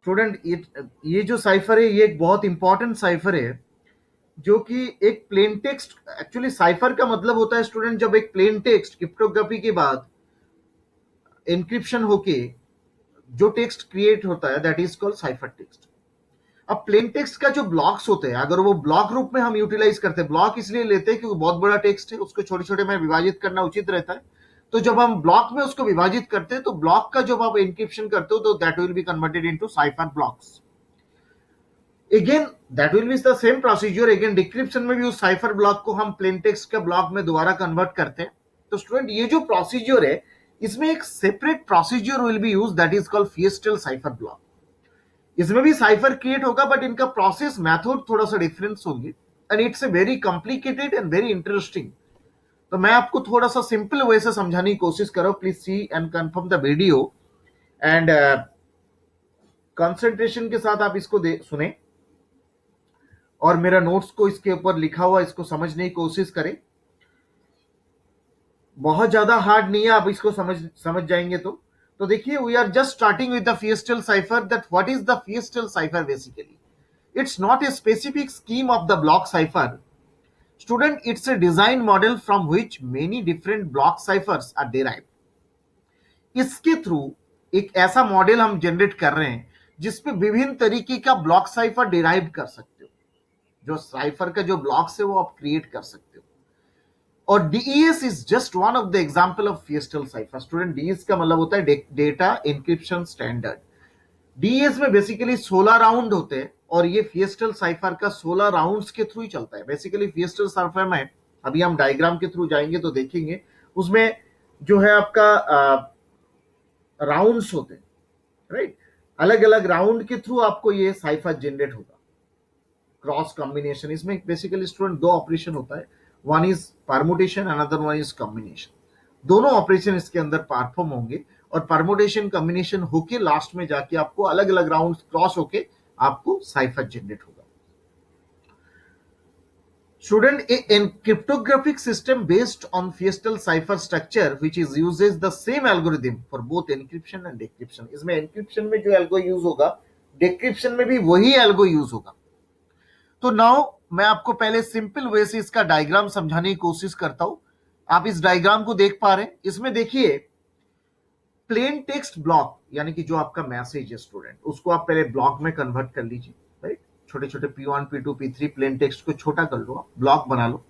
Student ये जो cipher है ये एक बहुत इंपॉर्टेंट साइफर है, जो कि एक प्लेन टेक्स्ट, एक्चुअली साइफर का मतलब होता है स्टूडेंट जब एक प्लेन टेक्स्ट क्रिप्टोग्राफी के बाद एन्क्रिप्शन होके जो टेक्स्ट क्रिएट होता है that is called cipher text. अब प्लेन टेक्स्ट का जो ब्लॉक्स होते हैं अगर वो ब्लॉक रूप में हम यूटिलाइज करते हैं, ब्लॉक इसलिए लेते हैं क्योंकि बहुत बड़ा टेक्स्ट है, उसको छोटे छोटे में विभाजित करना उचित रहता है। तो जब हम ब्लॉक में उसको विभाजित करते हैं तो ब्लॉक का जब आप एन्क्रिप्शन करते हो तो that will be converted into cipher blocks. Again that will be the same procedure, again decryption में भी उस साइफर ब्लॉक को हम प्लेन टेक्स्ट के ब्लॉक में दोबारा कन्वर्ट करते हैं। तो स्टूडेंट ये जो प्रोसीजर है इसमें एक separate procedure will be use that is called Feistel cipher block. इसमें भी साइफर क्रिएट होगा बट इनका प्रोसेस मेथड थोड़ा सा डिफरेंस होंगे and it's a very complicated and very interesting. तो मैं आपको थोड़ा सा सिंपल वे से समझाने की कोशिश करो, please see and confirm the video and concentration के साथ आप इसको सुने और मेरा नोट्स को इसके ऊपर लिखा हुआ इसको समझने की कोशिश करें। बहुत ज्यादा हार्ड नहीं है, आप इसको समझ जाएंगे। तो देखिए, we are just starting with the Feistel cipher. That what is the Feistel cipher? Basically it's not a specific scheme of the block cipher. Student, it's a design model from which many different block ciphers are derived. इसके through एक ऐसा model हम generate कर रहे हैं जिसपे विभिन्न तरीके का ब्लॉक साइफर डिराइव कर सकते हो। जो साइफर का जो ब्लॉक्स है वो आप क्रिएट कर सकते हो। और DES is just one of the example of Feistel cipher. Student, DES का मतलब होता है डेटा एन्क्रिप्शन स्टैंडर्ड। डीएस में बेसिकली 16 राउंड होते हैं और ये फिएस्टल साइफर का 16 राउंड्स के थ्रू ही चलता है। बेसिकली फिएस्टल साइफर में अभी हम डायग्राम के थ्रू जाएंगे तो देखेंगे उसमें जो है आपका राउंड्स होते हैं, राइट। अलग अलग राउंड के थ्रू आपको ये साइफर जनरेट होगा। क्रॉस कॉम्बिनेशन, इसमें बेसिकली स्टूडेंट दो ऑपरेशन होता है, one is permutation, another one is combination. दोनों ऑपरेशन इसके अंदर परफॉर्म होंगे और परमुटेशन कॉम्बिनेशन होके लास्ट में जाके आपको अलग अलग राउंड क्रॉस होके आपको साइफर जनरेट होगा। Student, A cryptographic system based on Fiestal cipher structure which is uses the same algorithm for both encryption and decryption। इसमें एनक्रिप्शन में जो एल्गो यूज होगा, डिक्रिप्शन में भी वही एल्गो यूज होगा। तो नाउ मैं आपको पहले सिंपल वे से इसका डायग्राम समझाने की कोशिश करता हूं। आप इस डायग्राम को देख पा रहे हैं, इसमें देखिए प्लेन टेक्स्ट ब्लॉक यानी कि जो आपका मैसेज है स्टूडेंट, उसको आप पहले ब्लॉक में कन्वर्ट कर लीजिए, राइट। छोटे छोटे P1 P2 P3 plain text को छोटा कर लो, ब्लॉक बना लो।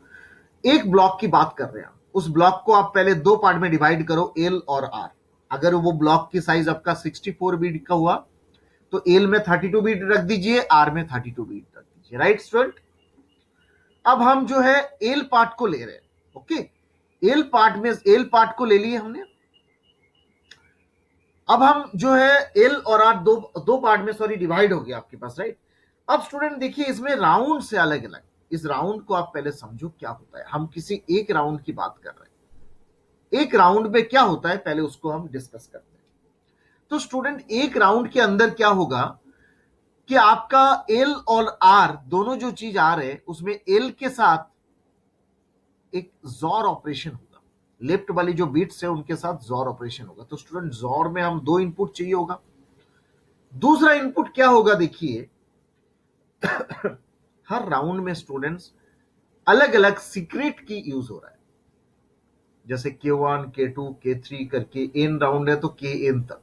एक ब्लॉक की बात कर रहे हैं, उस ब्लॉक को आप पहले दो पार्ट में डिवाइड करो, एल और आर। अगर वो ब्लॉक की साइज आपका 64 बीट का हुआ तो एल में 32 बीट रख दीजिए, आर में 32 बीट रख दीजिए, राइट स्टूडेंट। अब हम जो है एल पार्ट को ले रहे हैं, ओके। एल पार्ट को ले लिए हमने। अब हम जो है एल और आर दो पार्ट में सॉरी डिवाइड हो गया आपके पास, राइट। अब स्टूडेंट देखिए, इसमें राउंड से अलग अलग, इस राउंड को आप पहले समझो क्या होता है। हम किसी एक राउंड की बात कर रहे हैं, एक राउंड में क्या होता है पहले उसको हम डिस्कस करते हैं। तो स्टूडेंट, एक राउंड के अंदर क्या होगा कि आपका एल और आर दोनों जो चीज आ रहे हैं उसमें एल के साथ एक जॉर ऑपरेशन होगा, लेफ्ट वाली जो बीट्स है उनके साथ जॉर ऑपरेशन होगा। तो स्टूडेंट, जॉर में हम दो इनपुट चाहिए होगा। दूसरा इनपुट क्या होगा, देखिए हर राउंड में स्टूडेंट्स अलग अलग सीक्रेट की यूज हो रहा है, जैसे K1 K2 K3 करके एन राउंड है तो Kn तक।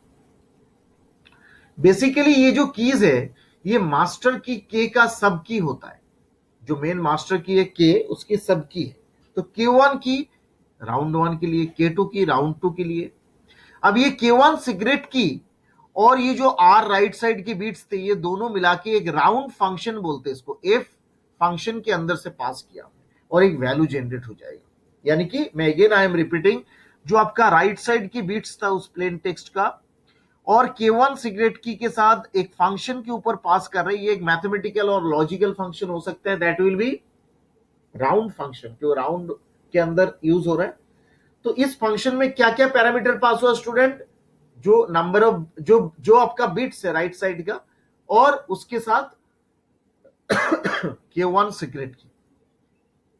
बेसिकली ये जो कीज है ये मास्टर की K का सब की होता है। जो मेन मास्टर की है K, उसकी सब की है। तो K1 की राउंड 1 के लिए, K2 की राउंड 2 के लिए। अब ये K1 सीक्रेट की और ये जो आर राइट साइड की बीट्स थे ये दोनों मिला के एक राउंड फंक्शन बोलते हैं इसको, एफ फंक्शन के अंदर से पास किया और एक वैल्यू जनरेट हो जाएगा। यानी कि मैं अगेन आई एम रिपीटिंग, जो आपका राइट साइड की बीट्स था उस प्लेन टेक्स्ट का और K1 सीक्रेट की के साथ एक फंक्शन के ऊपर पास कर रही है। एक मैथमेटिकल और लॉजिकल फंक्शन हो सकता है, that will be round function, जो राउंड के अंदर यूज हो रहा है। तो इस फंक्शन में क्या क्या पैरामीटर पास हुआ स्टूडेंट, जो नंबर ऑफ जो आपका बिट्स है राइट साइड का और उसके साथ K1 सीक्रेट की।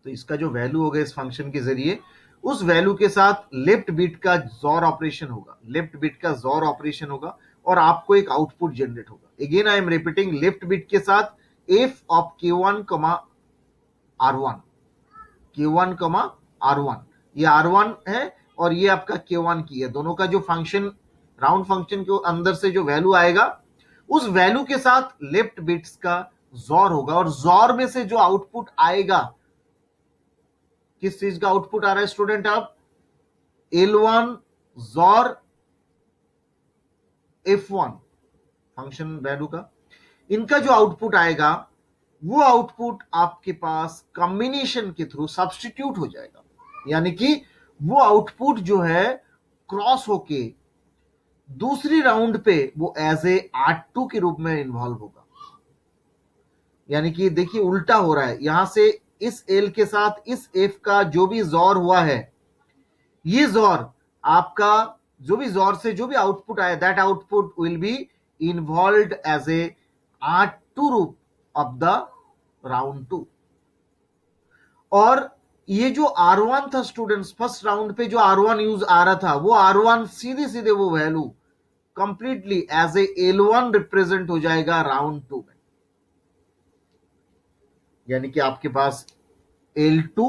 तो इसका जो वैल्यू होगा इस फंक्शन के जरिए उस वैल्यू के साथ लेफ्ट बिट का जॉर ऑपरेशन होगा, लेफ्ट बिट का जॉर ऑपरेशन होगा और आपको एक आउटपुट जनरेट होगा। Again I am repeating, left bit के साथ F of Q1 R1, Q1 R1, ये R1 है और ये आपका Q1 की है। दोनों का जो फंक्शन, राउंड फंक्शन के अंदर से जो वैल्यू आएगा उस वैल्यू के साथ लेफ्ट बिट्स का जॉर होगा और जॉर में से जो आउटपुट आएगा, किस चीज का आउटपुट आ रहा है स्टूडेंट, आप L1 jaw F1 function value का, इनका जो आउटपुट आएगा वो आउटपुट आपके पास कॉम्बिनेशन के थ्रू सब्स्टिट्यूट हो जाएगा, यानी कि वो आउटपुट जो है क्रॉस होके दूसरी राउंड पे वो एज ए R2 के रूप में इन्वॉल्व होगा। यानी कि देखिए उल्टा हो रहा है, यहां से इस L के साथ इस F का जो भी जॉर हुआ है, ये जॉर आपका जो भी जॉर से जो भी आउटपुट आया, that output will be involve as a R2 रूप ऑफ द राउंड 2। और ये जो R1 था स्टूडेंट्स, फर्स्ट राउंड पे जो R1 यूज आ रहा था, वो R1 सीधे सीधे वो value completely as a L1 represent हो जाएगा राउंड 2 में। यानी कि आपके पास L2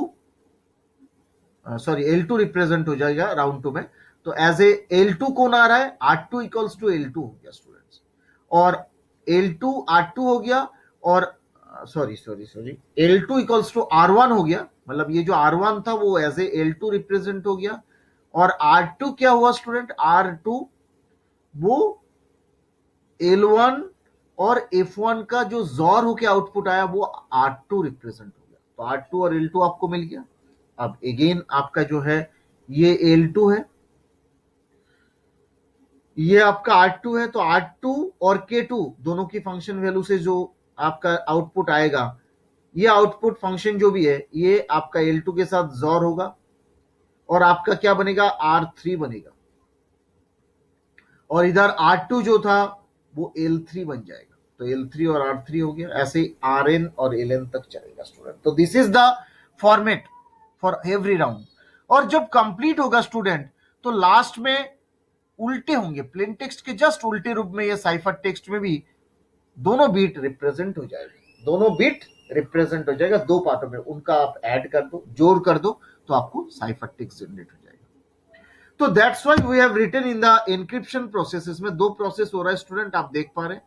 L2 रिप्रेजेंट हो जाएगा राउंड 2 में। तो एज ए L2 कौन आ रहा है, R2 इक्वल्स टू L2 हो गया स्टूडेंट्स, और L2 R2 हो गया, और sorry L2 equals to R1 हो गया, मतलब ये जो R1 था वो एज ए L2 रिप्रेजेंट हो गया। और R2 क्या हुआ स्टूडेंट, R2 वो L1 और F1 का जो जॉर होके आउटपुट आया वो R2 रिप्रेजेंट हो गया। तो R2 और L2 आपको मिल गया। अब अगेन आपका जो है ये L2 है, ये आपका R2 है, तो R2 और K2 दोनों की फंक्शन वैल्यू से जो आपका आउटपुट आएगा, ये आउटपुट फंक्शन जो भी है ये आपका L2 के साथ जॉर होगा और आपका क्या बनेगा, R3 बनेगा, और इधर R2 जो था वो L3 बन जाएगा। तो L3 और R3 हो गया, ऐसे Rn और Ln तक चलेगा स्टूडेंट। तो this is the format for every round. और जब कंप्लीट होगा स्टूडेंट, तो लास्ट में उल्टे होंगे, प्लेन टेक्स्ट के जस्ट उल्टे रूप में ये साइफर टेक्स्ट में भी दोनों बीट रिप्रेजेंट हो जाएगा, दोनों बीट रिप्रेजेंट हो जाएगा दो पार्टों में, उनका आप ऐड कर दो, जोड़ कर दो, तो आपको साइफर टेक्स्ट जनरेट हो जाएगा। तो that's why we have written in the encryption process. इसमें दो प्रोसेस हो रहा है स्टूडेंट, आप देख पा रहे हैं,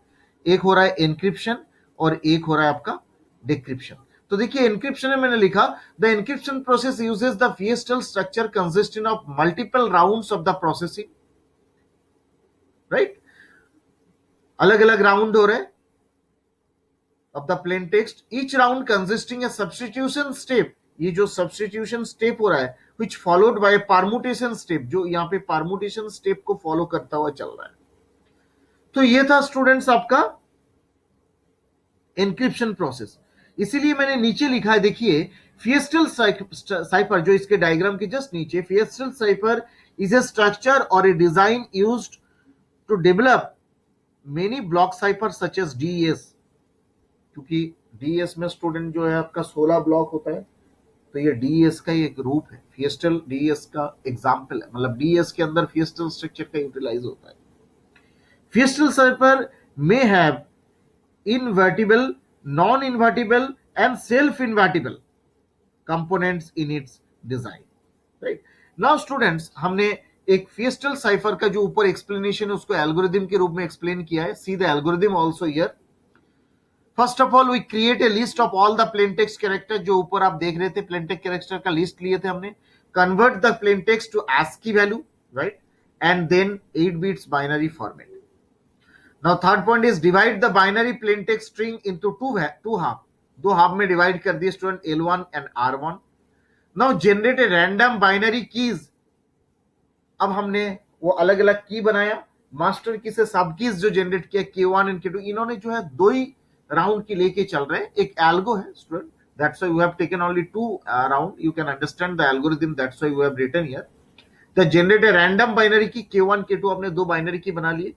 एक हो रहा है एनक्रिप्शन और एक हो रहा है आपका डिक्रिप्शन। तो देखिए एनक्रिप्शन में मैंने लिखा, the encryption process uses the Feistel structure consisting of multiple rounds of the processing, right, अलग अलग राउंड हो रहे हैं of the plain text, each round consisting a substitution step, ये जो substitution step हो रहा है which followed by a permutation step, जो यहाँ पे permutation step को follow करता हुआ चल रहा है। तो ये था स्टूडेंट्स आपका एनक्रिप्शन प्रोसेस। इसीलिए मैंने नीचे लिखा है, देखिए फिएस्टल साइफर, जो इसके डायग्राम के जस्ट नीचे, Feistel cipher is a structure और a design used to develop many block cipher such as DES, क्योंकि DES में स्टूडेंट जो है आपका 16 ब्लॉक होता है, तो ये DES का ही एक रूप है, फिएस्टल DES का एग्जाम्पल है, मतलब DES के अंदर फिएस्टल स्ट्रक्चर का यूटिलाइज होता है। फिएस्टल cipher may have invertible, non-invertible and self-invertible components in its design, right? Now students, हमने एक फिएस्टल साइफर का जो ऊपर एक्सप्लेनेशन है उसको एल्गोरिथम के रूप में एक्सप्लेन किया है। See the algorithm also here. First of all we create a list of all the plain text character, जो ऊपर आप देख रहे थे प्लेन टेक्स्ट कैरेक्टर का लिस्ट लिए थे हमने। Convert the plain text to ASCII value, right, and then 8 bits binary format. Now third point is divide the binary plain text string into two half, दो हाफ में divide कर दिए student, L1 and R1। Now generate a random binary keys, अब हमने वो अलग अलग की बनाया, मास्टर की से सब कीज जो जनरेट किया K1 एंड K2, इन्होंने जो है दो ही राउंड की लेके चल रहे हैं, एक एल्गो है student, that's why we have taken only 2 round, you can understand the algorithm, that's why we have written here the generate a random binary key K1 K2, हमने दो बाइनरी की बना लिए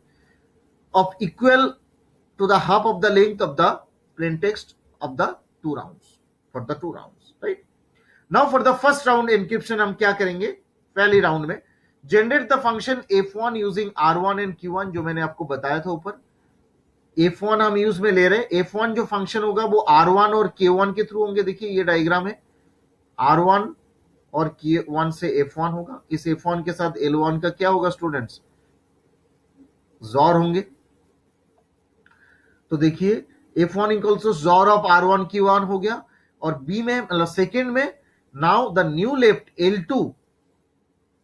of equal to the half of the length of the plain text of the two rounds, for the two rounds, right? Now for the first round encryption हम क्या करेंगे, पहली round में generate the function f1 using r1 and q1, जो मैंने आपको बताया था ऊपर। f1 हम यूज में ले रहे हैं, f1 जो फंक्शन होगा वो r1 और k1 के थ्रू होंगे। देखिए ये डायग्राम है, r1 और k1 से f1 होगा, इस f1 के साथ l1 का क्या होगा स्टूडेंट्स, जॉर होंगे। तो देखिए f1 equals to jaw of r1 q1 हो गया, और बी में मतलब सेकेंड में now the new left l2,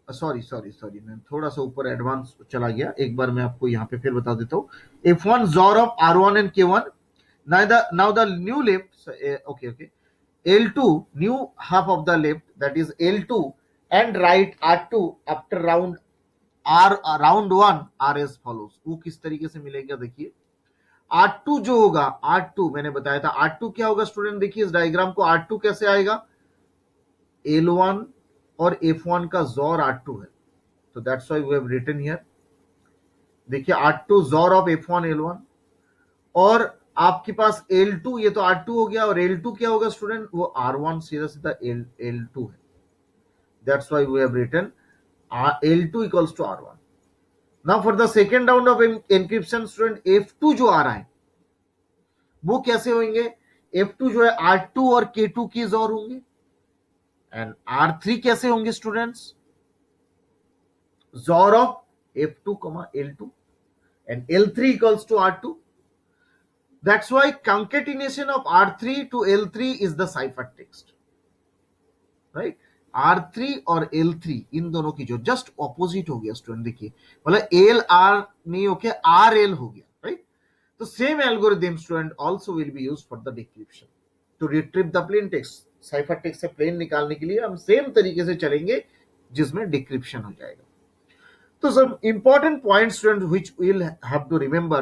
sorry मैं थोड़ा सा ऊपर एडवांस चला गया, एक बार मैं आपको यहां पे फिर बता देता हूं। f1 jaw of r1 and k1, now the new left, okay l2 new half of the left, that is l2, and right r2 after round 1 r as follows। वो किस तरीके से मिलेगा, देखिए r2 जो होगा, r2 मैंने बताया था, r2 क्या होगा स्टूडेंट, देखिए इस डायग्राम को, r2 कैसे आएगा, l1 और f1 का जोर r2 है, तो that's why we have written here. देखिए r2 जोर ऑफ f1 l1, और आपके पास l2, ये तो r2 हो गया, और l2 क्या होगा स्टूडेंट, वो r1 सीधा सीधा l2 है, that's why we have written l2 equals to r1। Now for the second round of encryption student, f2 जो आ रहा है वो कैसे होंगे, f2 जो है r2 और k2 की जोर होंगे, एंड r3 कैसे होंगे स्टूडेंट्स, जोर of f2, l2, and L3 equals to R2. That's why concatenation of R3 to L3 is the ciphertext, right? R3 और L3 इन दोनों की जो जस्ट ऑपोजिट हो गया स्टूडेंट, देखिए मतलब L R नहीं होके R L हो गया, राइट? तो same algorithm student also will be used for the decryption to retrieve the plain text. Cipher text से प्लेन निकालने के लिए हम सेम तरीके से चलेंगे जिसमें डिक्रिप्शन हो जाएगा। So some important points, students, which we'll have to remember,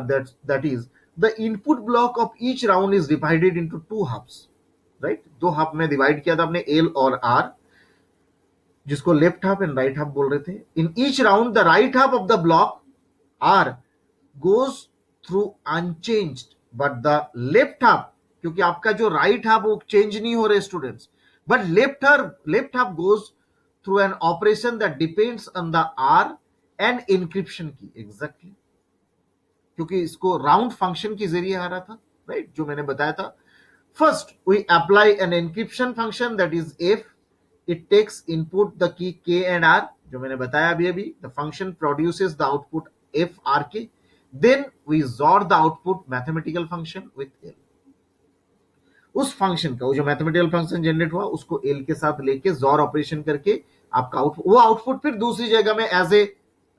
that is the input block of each round is divided into two hubs, right? दो हब में डिवाइड किया था आपने, L और R, जिसको left hub and right hub बोल रहे थे। In each round the right hub of the block R goes through unchanged, but the left hub, क्योंकि आपका जो राइट हब वो चेंज नहीं हो रहे students, but left half goes through an operation that depends on the R and encryption की, exactly क्योंकि इसको राउंड फंक्शन के जरिए आ रहा था, राइट, जो मैंने बताया था। First we apply an encryption function that is F, it takes input the key K and R, जो मैंने बताया अभी the function produces the output F R K, then we XOR the output mathematical function with L. उस function का, वो जो mathematical function generate हुआ उसको एल के साथ लेके जॉर ऑपरेशन करके आपका आउटपुट, वो आउटपुट फिर दूसरी जगह में एज ए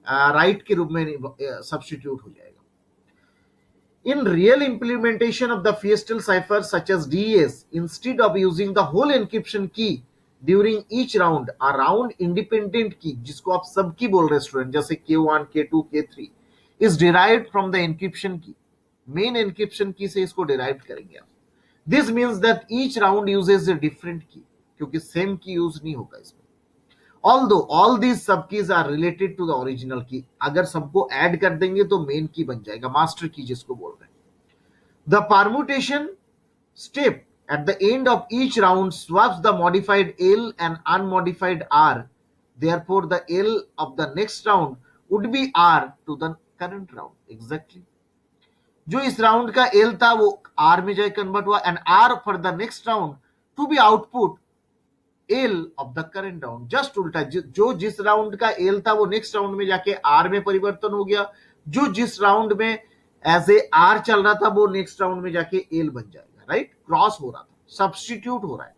राइट के रूप में सब्स्टिट्यूट हो जाएगा। In real implementation of the Feistel cipher such as DES, instead of using the whole encryption key during each round, a round independent key, जिसको आप सबकी बोल रहे हैं स्टूडेंट, जैसे K1 K2 K3 is derived from the encryption की, main encryption की से इसको डिराइव करेंगे आप। This means that each round uses a different की, क्योंकि सेम की यूज नहीं होगा इसमें। Although all these sub keys are related to the original key, अगर सबको ऐड कर देंगे तो मेन की बन जाएगा, मास्टर की जिसको बोल रहे हैं। The permutation step at the end of each round swaps the modified L and unmodified R. Therefore, the L of the next round would be R to the current round. Exactly. जो इस round का L था वो R में जाए convert हुआ, and R for the next round to be output L of the current round, just उल्टा, जो जिस राउंड का एल था वो नेक्स्ट राउंड में जाके आर में परिवर्तन हो गया, जो जिस राउंड में एज ए आर चल रहा था वो नेक्स्ट राउंड में जाके एल बन जाएगा, राइट? क्रॉस हो रहा था, सब्स्टिट्यूट हो रहा है।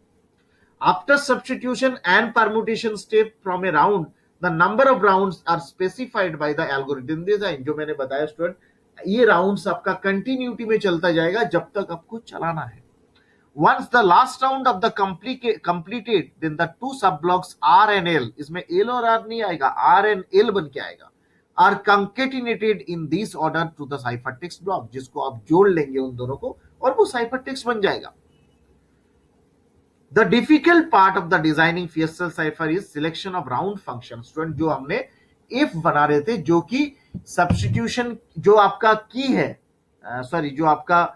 After substitution and permutation step from a round, the number of rounds are specified by the algorithm design, जो मैंने बताया स्टूडेंट, ये राउंड्स आपका कंटिन्यूटी में चलता जाएगा जब तक आपको चलाना है। Once the last round of the completed, then the two subblocks R and L, इसमें L और R नहीं आएगा, R and L बन के आएगा, are concatenated in this order to the ciphertext block, जिसको आप जोड़ लेंगे उन दोनों को और वो ciphertext बन जाएगा। The difficult part of the designing Fiestel cipher is selection of round function, student, जो हमने if बना रहे थे, जो कि सब्स्टिट्यूशन, जो आपका की है, सॉरी, जो आपका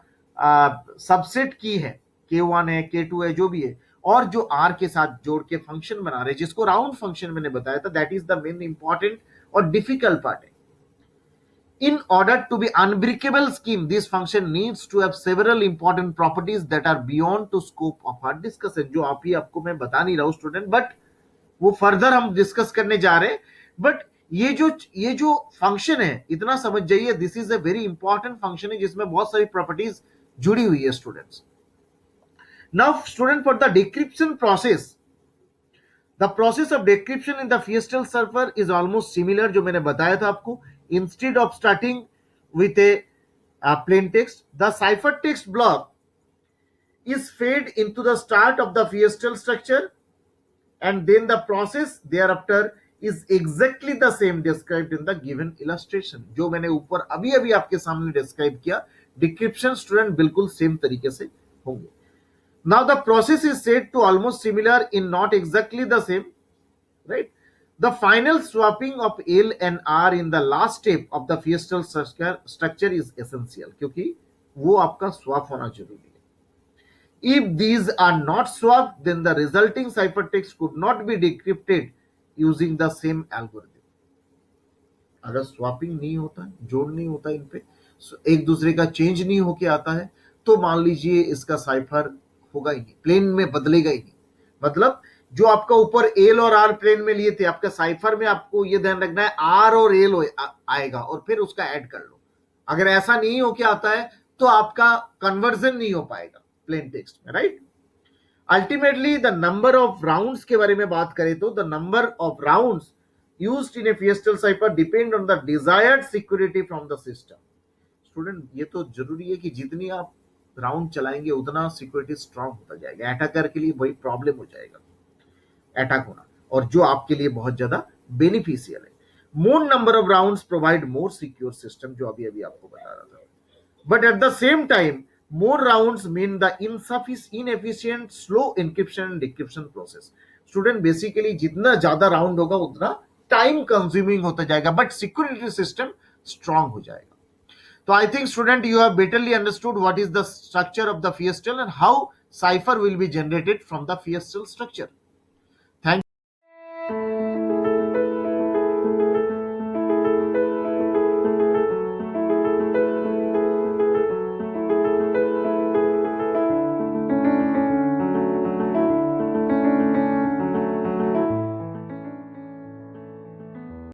सबसेट की है, K1 है, K2 है, जो भी है, और जो आर के साथ जोड़ के फंक्शन बना रहे, जिसको राउंड फंक्शन मैंने बताया था, that is the main important और डिफिकल्ट पार्ट है. In order to be unbreakable scheme, this function needs to have several important properties that are beyond to scope of our discussion. जो आप ही आपको मैं बता नहीं रहा हूं स्टूडेंट, बट वो फर्दर हम डिस्कस करने जा रहे हैं. बट ये जो फंक्शन है, इतना समझ जाइए, this is a very important function है जिसमें बहुत सारी प्रॉपर्टीज जुड़ी हुई है students. Now student, for the decryption process, the process of decryption in the Feistel server is almost similar, जो मैंने बताया था आपको. Instead of starting with a plain text, the ciphertext block is fed into the start of the fiestal structure, and then the process thereafter is exactly the same described in the given illustration. जो मैंने ऊपर अभी अभी आपके सामने describe किया, decryption student बिल्कुल same तरीके से होंगे. Now the process is said to almost similar in not exactly the same, right? The final swapping of L and R in the last step of the fiestal structure is essential, क्योंकि वो आपका swap होना जरूरी है. If these are not swapped, then the resulting ciphertext could not be decrypted using the same algorithm. अगर swapping नहीं होता, जोड़ नहीं होता इन पे, एक दूसरे का चेंज नहीं होके आता है, तो मान लीजिए इसका साइफर होगा ही नहीं, प्लेन में बदलेगा ही नहीं. मतलब जो आपका ऊपर एल और आर प्लेन में लिए थे, आपका साइफर में आपको ये ध्यान रखना है आर और एल आएगा और फिर उसका ऐड कर लो. अगर ऐसा नहीं होके आता है तो आपका कन्वर्जन नहीं हो पाएगा प्लेन टेक्स्ट में, right. Ultimately the number of rounds के बारे में बात करें तो the number of rounds used in a Feistel cipher depend on the desired security from the system. Student, ये तो जरूरी है कि जितनी आप राउंड चलाएंगे उतना सिक्योरिटी स्ट्रांग होता जाएगा. अटैकर के लिए वही प्रॉब्लम हो जाएगा अटैक होना, और जो आपके लिए बहुत ज्यादा बेनिफिशियल है. मोर number of rounds provide more secure system, जो अभी अभी आपको बता रहा था. But at the same time more rounds mean the inefficient slow encryption and decryption process. Student, basically जितना ज्यादा राउंड होगा उतना टाइम कंज्यूमिंग होता जाएगा, बट सिक्योरिटी सिस्टम स्ट्रांग हो जाएगा. So I think student, you have betterly understood what is the structure of the fiestal and how cipher will be generated from the fiestal structure.